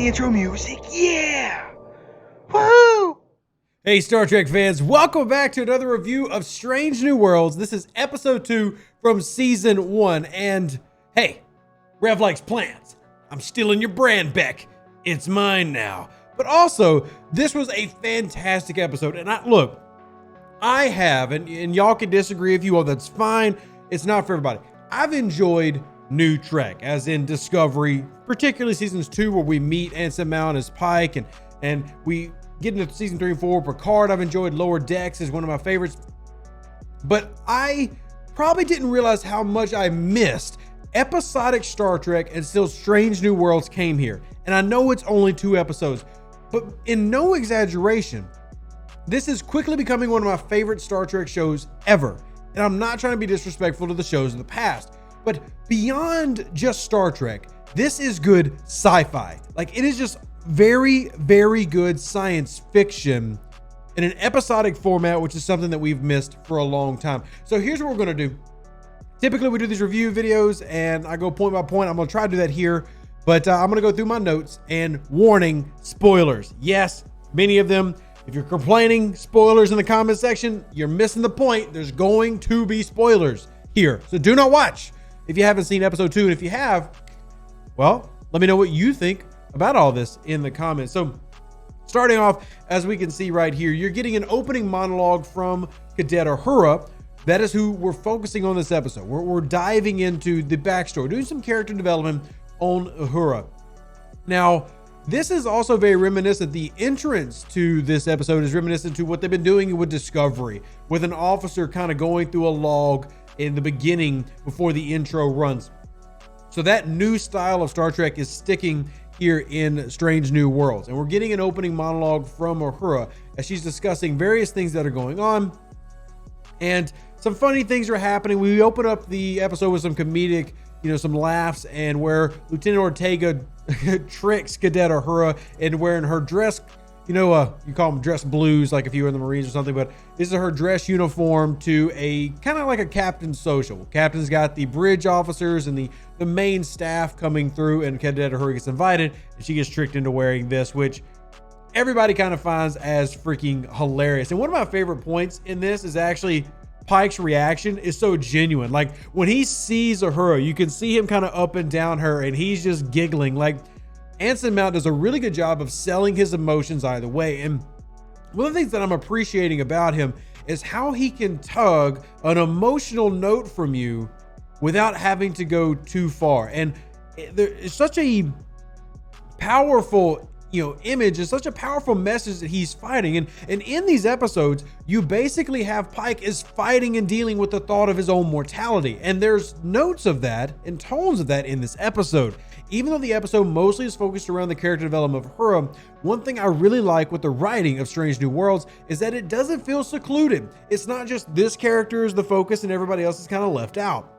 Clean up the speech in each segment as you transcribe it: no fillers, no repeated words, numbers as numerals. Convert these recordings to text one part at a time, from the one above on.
the intro music. Yeah! Woo! Hey Star Trek fans, welcome back to another review of Strange New Worlds. This is episode 2 from season 1. And hey, Rev likes plans. I'm stealing your brand, Beck. It's mine now. But also, this was a fantastic episode. And I have, and y'all can disagree if you will, that's fine. It's not for everybody. I've enjoyed New Trek, as in Discovery, particularly seasons 2 where we meet Anson Mount as Pike, and we get into season 3 and 4. Picard, I've enjoyed. Lower Decks is one of my favorites. But I probably didn't realize how much I missed episodic Star Trek until Strange New Worlds came here. And I know it's only 2 episodes, but in no exaggeration, this is quickly becoming one of my favorite Star Trek shows ever. And I'm not trying to be disrespectful to the shows of the past, but beyond just Star Trek, this is good sci-fi. Like, it is just very, very good science fiction in an episodic format, which is something that we've missed for a long time. So here's what we're going to do. Typically we do these review videos and I go point by point. I'm going to try to do that here, but I'm going to go through my notes and warning, spoilers. Yes, many of them. If you're complaining spoilers in the comment section, you're missing the point. There's going to be spoilers here. So do not watch if you haven't seen episode 2. And if you have, well, let me know what you think about all this in the comments. So starting off, as we can see right here, you're getting an opening monologue from Cadet Uhura. That is who we're focusing on this episode. We're diving into the backstory, doing some character development on Uhura. Now, this is also very reminiscent. The entrance to this episode is reminiscent to what they've been doing with Discovery, with an officer kind of going through a log in the beginning before the intro runs. So that new style of Star Trek is sticking here in Strange New Worlds. And we're getting an opening monologue from Uhura as she's discussing various things that are going on. And some funny things are happening. We open up the episode with some comedic, some laughs, and where Lieutenant Ortega tricks Cadet Uhura into wearing her dress, you call them dress blues, like if you were in the Marines or something, but this is her dress uniform to a kind of like a captain's social. Captain's got the bridge officers and the main staff coming through, and Cadet Uhura gets invited and she gets tricked into wearing this, which everybody kind of finds as freaking hilarious. And one of my favorite points in this is actually Pike's reaction is so genuine. Like, when he sees Uhura, you can see him kind of up and down her, and he's just giggling. Like, Anson Mount does a really good job of selling his emotions either way. And one of the things that I'm appreciating about him is how he can tug an emotional note from you without having to go too far. And there is such a powerful image, is such a powerful message that he's fighting. And in these episodes, you basically have Pike is fighting and dealing with the thought of his own mortality. And there's notes of that and tones of that in this episode. Even though the episode mostly is focused around the character development of Uhura, one thing I really like with the writing of Strange New Worlds is that it doesn't feel secluded. It's not just this character is the focus and everybody else is kind of left out.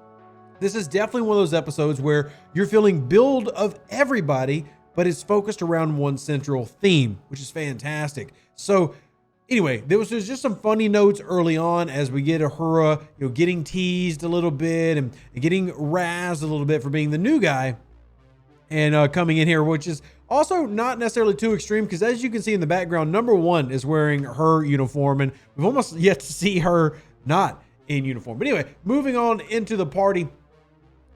This is definitely one of those episodes where you're feeling build of everybody, but it's focused around one central theme, which is fantastic. So anyway, there's just some funny notes early on as we get Uhura, getting teased a little bit and getting razzed a little bit for being the new guy and coming in here, which is also not necessarily too extreme, because as you can see in the background, number 1 is wearing her uniform, and we've almost yet to see her not in uniform. But anyway, moving on into the party.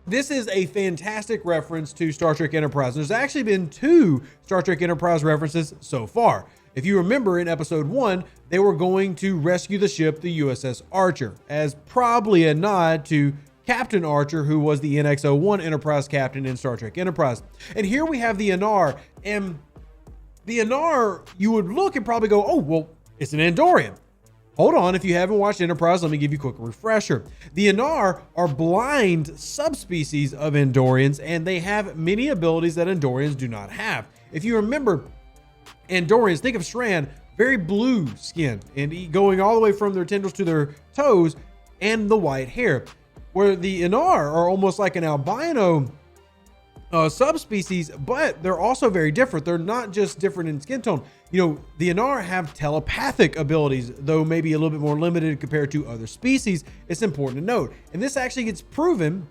This is a fantastic reference to Star Trek Enterprise. There's actually been 2 Star Trek Enterprise references so far. If you remember, in episode 1, they were going to rescue the ship, the USS Archer, as probably a nod to Captain Archer, who was the NX-01 Enterprise captain in Star Trek Enterprise. And here we have the Anar, and the Anar, you would look and probably go, oh, well, it's an Andorian. Hold on, if you haven't watched Enterprise, let me give you a quick refresher. The Anar are blind subspecies of Andorians, and they have many abilities that Andorians do not have. If you remember, Andorians, think of Strand, very blue skin, and going all the way from their tendrils to their toes, and the white hair. Where the Anar are almost like an albino subspecies, but they're also very different. They're not just different in skin tone. The Anar have telepathic abilities, though maybe a little bit more limited compared to other species. It's important to note. And this actually gets proven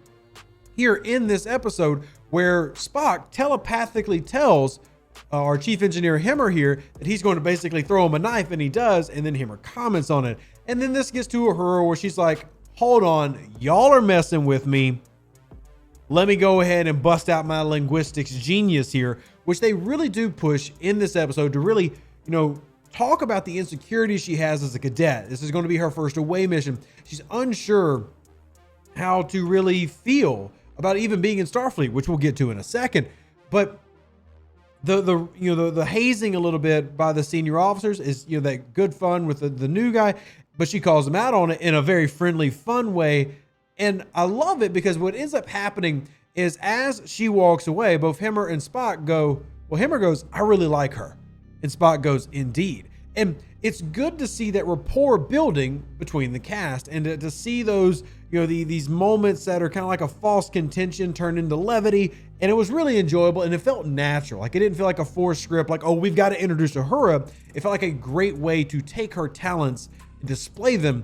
here in this episode, where Spock telepathically tells our chief engineer Himmer here that he's going to basically throw him a knife, and he does, and then Himmer comments on it. And then this gets to Uhura where she's like, hold on, y'all are messing with me. Let me go ahead and bust out my linguistics genius here, which they really do push in this episode to really, talk about the insecurities she has as a cadet. This is going to be her first away mission. She's unsure how to really feel about even being in Starfleet, which we'll get to in a second. But the hazing a little bit by the senior officers is, that good fun with the new guy, but she calls them out on it in a very friendly, fun way. And I love it because what ends up happening is as she walks away, both Himmer and Spock go, well, Himmer goes, I really like her. And Spock goes, indeed. And it's good to see that rapport building between the cast and to see those, these moments that are kind of like a false contention turn into levity. And it was really enjoyable and it felt natural. Like it didn't feel like a forced script, like, oh, we've got to introduce Uhura. It felt like a great way to take her talents and display them,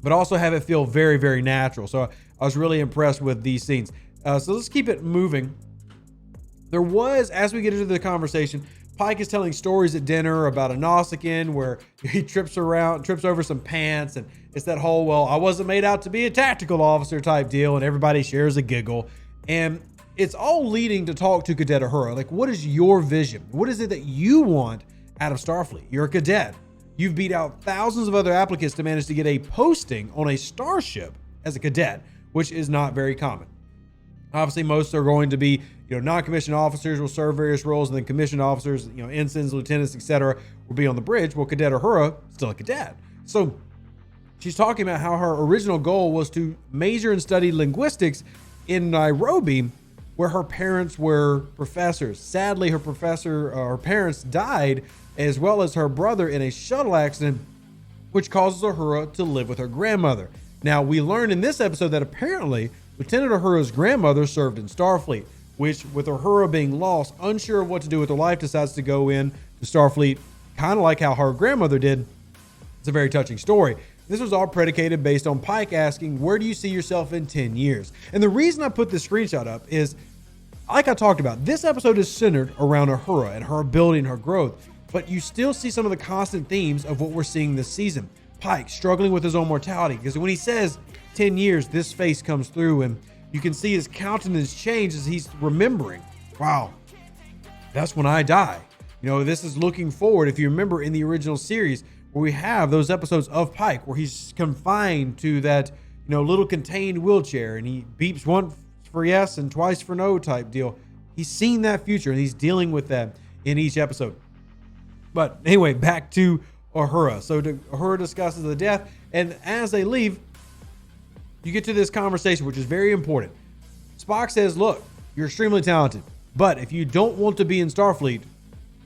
but also have it feel very, very natural. So I was really impressed with these scenes. So let's keep it moving. There was, as we get into the conversation, Pike is telling stories at dinner about a Nausicaan where he trips over some pants, and it's that whole, well, I wasn't made out to be a tactical officer type deal, and everybody shares a giggle. And it's all leading to talk to Cadet Uhura. Like, what is your vision? What is it that you want out of Starfleet? You're a cadet. You've beat out thousands of other applicants to manage to get a posting on a starship as a cadet, which is not very common. Obviously, most are going to be, non-commissioned officers will serve various roles, and then commissioned officers, ensigns, lieutenants, etc., will be on the bridge. Well, Cadet Uhura, still a cadet. So she's talking about how her original goal was to major and study linguistics in Nairobi, where her parents were professors. Sadly, her parents died, as well as her brother, in a shuttle accident, which causes Uhura to live with her grandmother. Now, we learn in this episode that apparently Lieutenant Uhura's grandmother served in Starfleet, which, with Uhura being lost, unsure of what to do with her life, decides to go in to Starfleet, kind of like how her grandmother did. It's a very touching story. This was all predicated based on Pike asking, where do you see yourself in 10 years? And the reason I put this screenshot up is, like I talked about, this episode is centered around Uhura and her ability and her growth, but you still see some of the constant themes of what we're seeing this season. Pike struggling with his own mortality, because when he says 10 years, this face comes through and you can see his countenance change as he's remembering, wow, that's when I die. This is looking forward. If you remember in the original series where we have those episodes of Pike where he's confined to that, little contained wheelchair, and he beeps once for yes and twice for no type deal. He's seen that future and he's dealing with that in each episode. But anyway, back to Uhura. So Uhura discusses the death, and as they leave, you get to this conversation, which is very important. Spock says, look, you're extremely talented, but if you don't want to be in Starfleet,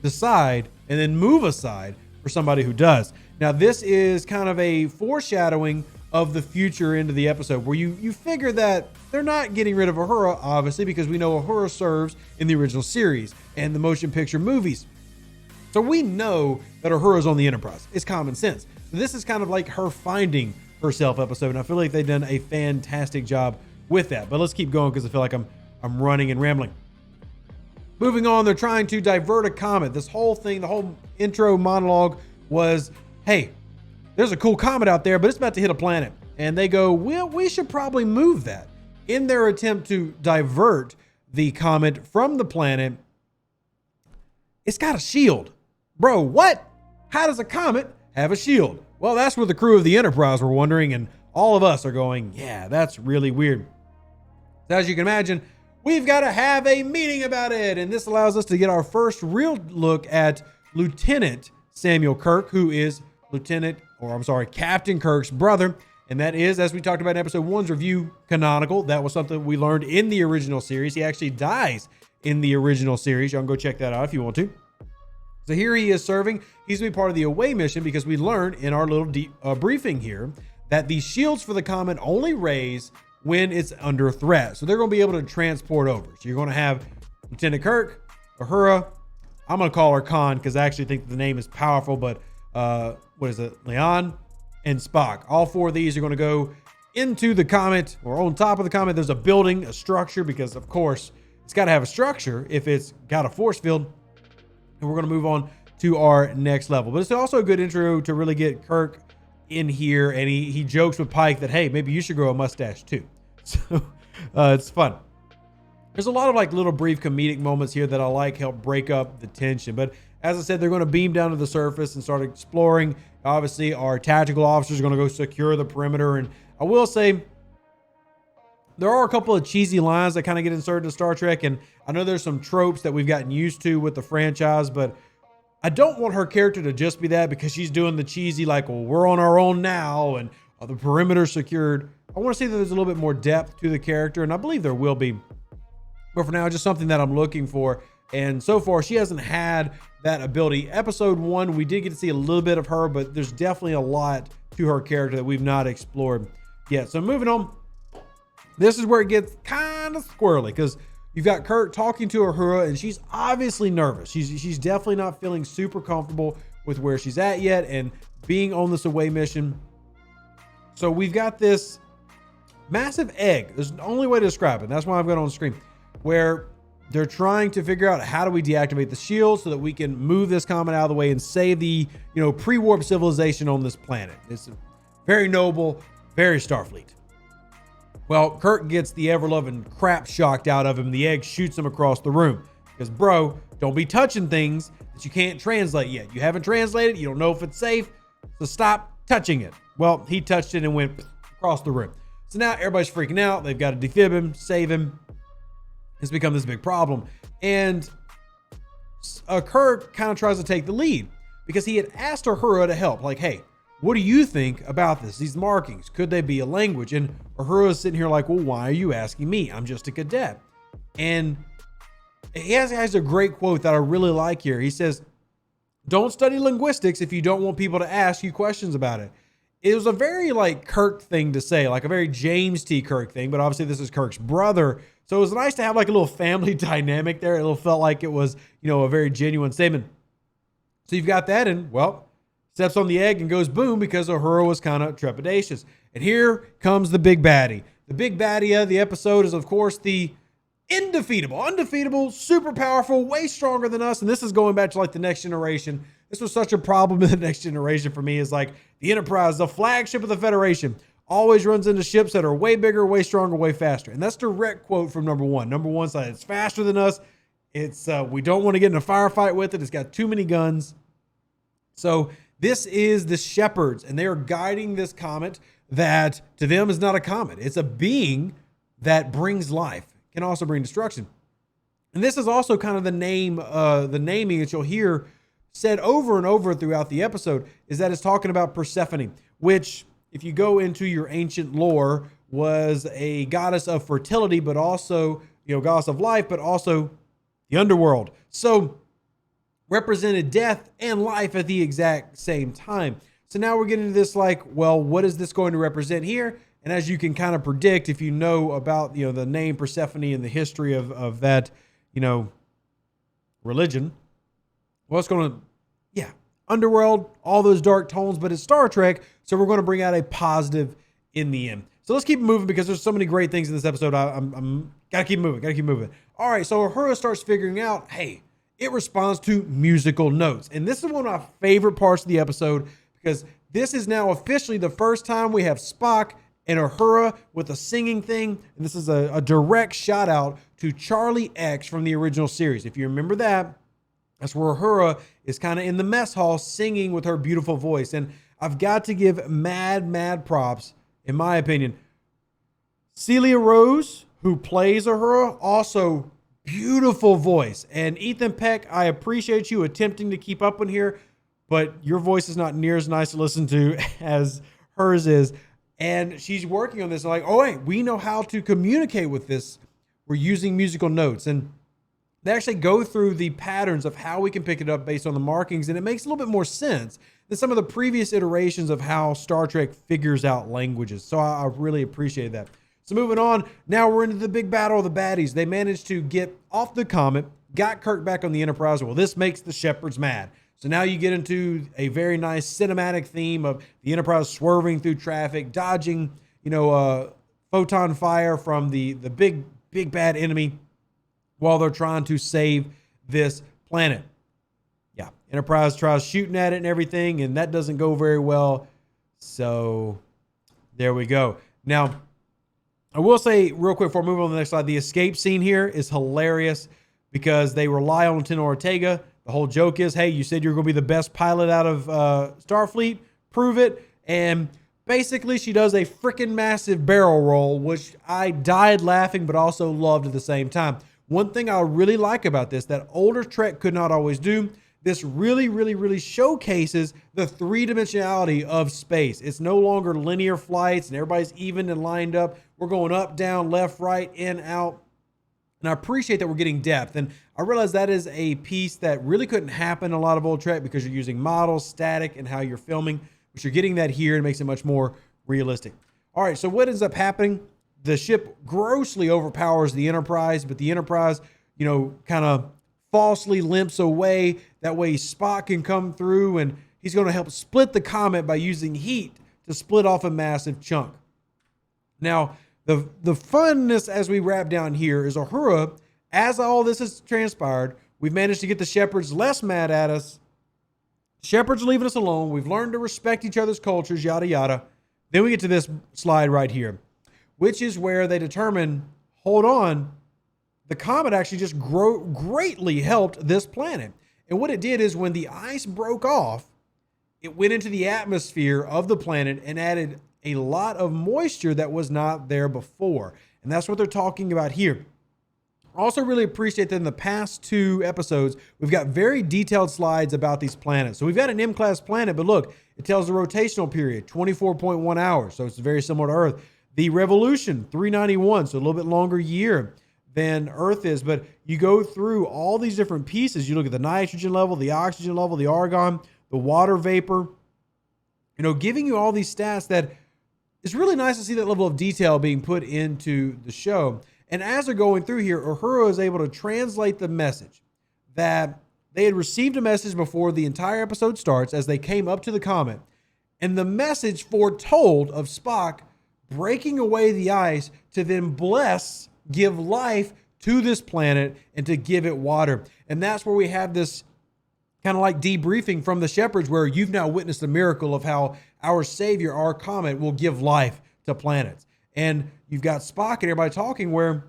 decide and then move aside for somebody who does. Now, this is kind of a foreshadowing of the future into the episode, where you figure that they're not getting rid of Uhura, obviously, because we know Uhura serves in the original series and the motion picture movies. So we know that Uhura's on the Enterprise. It's common sense. So this is kind of like her finding herself episode, and I feel like they've done a fantastic job with that. But let's keep going because I feel like I'm running and rambling. Moving on, they're trying to divert a comet. This whole thing, the whole intro monologue was, hey, there's a cool comet out there, but it's about to hit a planet. And they go, well, we should probably move that. In their attempt to divert the comet from the planet, it's got a shield. Bro, what? How does a comet have a shield? Well, that's what the crew of the Enterprise were wondering, and all of us are going, yeah, that's really weird. So as you can imagine, we've got to have a meeting about it, and this allows us to get our first real look at Lieutenant Samuel Kirk, who is Captain Kirk's brother, and that is, as we talked about in episode 1's review, canonical. That was something we learned in the original series. He actually dies in the original series. Y'all can go check that out if you want to. So here he is serving. He's going to be part of the away mission because we learned in our little briefing here that the shields for the comet only raise when it's under threat. So they're going to be able to transport over. So you're going to have Lieutenant Kirk, Uhura. I'm going to call her Khan because I actually think the name is powerful, but Leon and Spock. All four of these are going to go into the comet, or on top of the comet. There's a building, a structure, because of course it's got to have a structure if it's got a force field. and we're going to move on to our next level. But it's also a good intro to really get Kirk in here, and he jokes with Pike that, hey, maybe you should grow a mustache too. So it's fun. There's a lot of like little brief comedic moments here that I like, help break up the tension. But as I said, they're going to beam down to the surface and start exploring. Obviously, our tactical officers are going to go secure the perimeter. And I will say, there are a couple of cheesy lines that kind of get inserted in Star Trek. And I know there's some tropes that we've gotten used to with the franchise, but I don't want her character to just be that, because she's doing the cheesy, like, well, we're on our own now and the perimeter secured. I want to see that there's a little bit more depth to the character, and I believe there will be. But for now, just something that I'm looking for. And so far, she hasn't had that ability. Episode 1, we did get to see a little bit of her, but there's definitely a lot to her character that we've not explored yet. So moving on, this is where it gets kind of squirrely, because you've got Kirk talking to Uhura, and she's obviously nervous. She's definitely not feeling super comfortable with where she's at yet and being on this away mission. So we've got this massive egg. There's the only way to describe it. That's why I've got it on screen, where they're trying to figure out how do we deactivate the shield so that we can move this comet out of the way and save the, pre-warp civilization on this planet. It's very noble, very Starfleet. Well, Kirk gets the ever-loving crap shocked out of him. The egg shoots him across the room. Because, bro, don't be touching things that you can't translate yet. You haven't translated. You don't know if it's safe. So stop touching it. Well, he touched it and went across the room. So now everybody's freaking out. They've got to defib him, save him. It's become this big problem. And Kirk kind of tries to take the lead, because he had asked Uhura to help. Like, hey, what do you think about this? These markings, could they be a language? And Uhura's sitting here like, well, why are you asking me? I'm just a cadet. And he has a great quote that I really like here. He says, don't study linguistics if you don't want people to ask you questions about it. It was a very like Kirk thing to say, like a very James T. Kirk thing, but obviously this is Kirk's brother. So it was nice to have like a little family dynamic there. It felt like it was, a very genuine statement. So you've got that, and well, steps on the egg and goes boom, because Uhura was kind of trepidatious. And here comes the big baddie. The big baddie of the episode is, of course, the undefeatable, super powerful, way stronger than us. And this is going back to like the Next Generation. This was such a problem in the Next Generation for me, is like the Enterprise, the flagship of the Federation, always runs into ships that are way bigger, way stronger, way faster. And that's direct quote from number one. Number one said, it's faster than us. It's we don't want to get in a firefight with it. It's got too many guns. So this is the shepherds, and they are guiding this comet that to them is not a comet. It's a being that brings life, can also bring destruction. And this is also kind of the naming that you'll hear said over and over throughout the episode, is that it's talking about Persephone, which, if you go into your ancient lore, was a goddess of fertility, but also, goddess of life, but also the underworld. So represented death and life at the exact same time. So now we're getting to this like, well, what is this going to represent here? And as you can kind of predict, if you know about, the name Persephone and the history of that, religion, well, it's going to, underworld, all those dark tones, but it's Star Trek. So we're going to bring out a positive in the end. So let's keep moving, because there's so many great things in this episode. I'm gotta keep moving. All right. So Uhura starts figuring out, hey, it responds to musical notes. And this is one of my favorite parts of the episode, because this is now officially the first time we have Spock and Uhura with a singing thing. And this is a direct shout out to Charlie X from the original series. If you remember that, that's where Uhura is kind of in the mess hall singing with her beautiful voice. And I've got to give mad props, in my opinion. Celia Rose, who plays Uhura, also beautiful voice. And Ethan Peck, I appreciate you attempting to keep up in here, but your voice is not near as nice to listen to as hers is. And she's working on this. Like, oh, wait, we know how to communicate with this. We're using musical notes. And they actually go through the patterns of how we can pick it up based on the markings. And it makes a little bit more sense than some of the previous iterations of how Star Trek figures out languages. So I really appreciate that. So moving on, now we're into the big battle of the baddies. They managed to get off the comet, got Kirk back on the Enterprise. Well, this makes the shepherds mad. So now you get into a very nice cinematic theme of the Enterprise swerving through traffic, dodging, photon fire from the big bad enemy while they're trying to save this planet. Enterprise tries shooting at it and everything, and that doesn't go very well. So there we go. Now, I will say real quick before I move on to the next slide, the escape scene here is hilarious because they rely on Lieutenant Ortega. The whole joke is, hey, you said you're going to be the best pilot out of Starfleet. Prove it. And basically, she does a freaking massive barrel roll, which I died laughing, but also loved at the same time. One thing I really like about this that older Trek could not always do, this really showcases the three-dimensionality of space. It's no longer linear flights and everybody's even and lined up. We're going up, down, left, right, in, out. And I appreciate that we're getting depth. And I realize that is a piece that really couldn't happen in a lot of old Trek because you're using models, static, and how you're filming. But you're getting that here and makes it much more realistic. All right, so what ends up happening? The ship grossly overpowers the Enterprise, but the Enterprise, kind of falsely limps away. That way Spock can come through and he's going to help split the comet by using heat to split off a massive chunk. Now, the funness as we wrap down here is Uhura, as all this has transpired, we've managed to get the Shepherds less mad at us. Shepherds leaving us alone. We've learned to respect each other's cultures, yada, yada. Then we get to this slide right here, which is where they determine, hold on, the comet actually just greatly helped this planet. And what it did is when the ice broke off, it went into the atmosphere of the planet and added a lot of moisture that was not there before. And that's what they're talking about here. I also really appreciate that in the past 2 episodes, we've got very detailed slides about these planets. So we've got an M-class planet, but look, it tells the rotational period, 24.1 hours. So it's very similar to Earth. The revolution, 391, so a little bit longer year than Earth is. But you go through all these different pieces. You look at the nitrogen level, the oxygen level, the argon, the water vapor, giving you all these stats that it's really nice to see that level of detail being put into the show. And as they're going through here, Uhura is able to translate the message that they had received a message before the entire episode starts as they came up to the comet. And the message foretold of Spock breaking away the ice to then give life to this planet and to give it water. And that's where we have this kind of like debriefing from the Shepherds, where you've now witnessed the miracle of how our savior, our comet, will give life to planets. And you've got Spock and everybody talking where,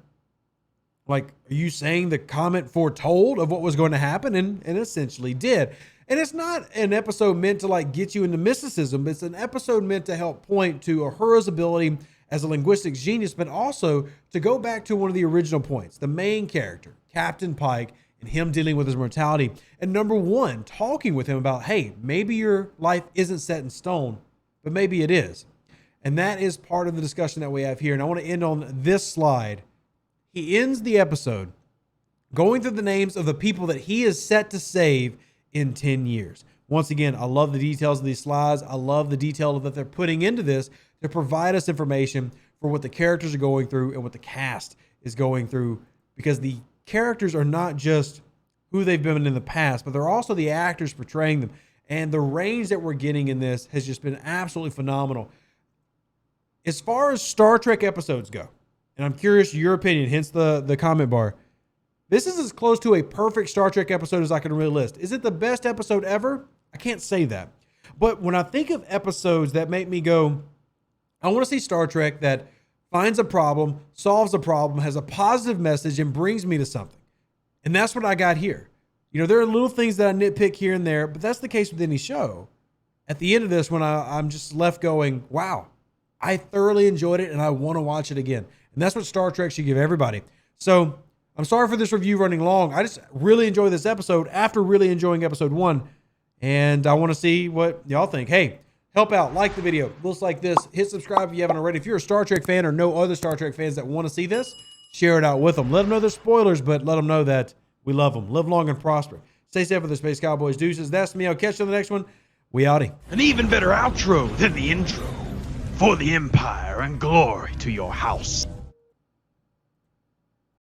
like, are you saying the comet foretold of what was going to happen? And essentially did. And it's not an episode meant to like get you into mysticism. It's an episode meant to help point to Uhura's ability as a linguistic genius, but also to go back to one of the original points, the main character, Captain Pike, and him dealing with his mortality. And number 1, talking with him about, hey, maybe your life isn't set in stone, but maybe it is. And that is part of the discussion that we have here. And I want to end on this slide. He ends the episode going through the names of the people that he is set to save in 10 years. Once again, I love the details of these slides. I love the detail that they're putting into this to provide us information for what the characters are going through and what the cast is going through, because the characters are not just who they've been in the past, but they're also the actors portraying them. And the range that we're getting in this has just been absolutely phenomenal. As far as Star Trek episodes go, and I'm curious your opinion, hence the comment bar, this is as close to a perfect Star Trek episode as I can really list. Is it the best episode ever? I can't say that. But when I think of episodes that make me go, I want to see Star Trek that finds a problem, solves a problem, has a positive message, and brings me to something. And that's what I got here. There are little things that I nitpick here and there, but that's the case with any show. At the end of this, when I'm just left going, wow, I thoroughly enjoyed it and I want to watch it again. And that's what Star Trek should give everybody. So I'm sorry for this review running long. I just really enjoyed this episode after really enjoying episode 1. And I want to see what y'all think. Hey, help out, like the video, looks like this, hit subscribe if you haven't already. If you're a Star Trek fan or know other Star Trek fans that want to see this, share it out with them. Let them know there's spoilers, but let them know that we love them. Live long and prosper. Stay safe with the Space Cowboys. Deuces, that's me. I'll catch you on the next one. We outie. An even better outro than the intro. For the Empire and glory to your house.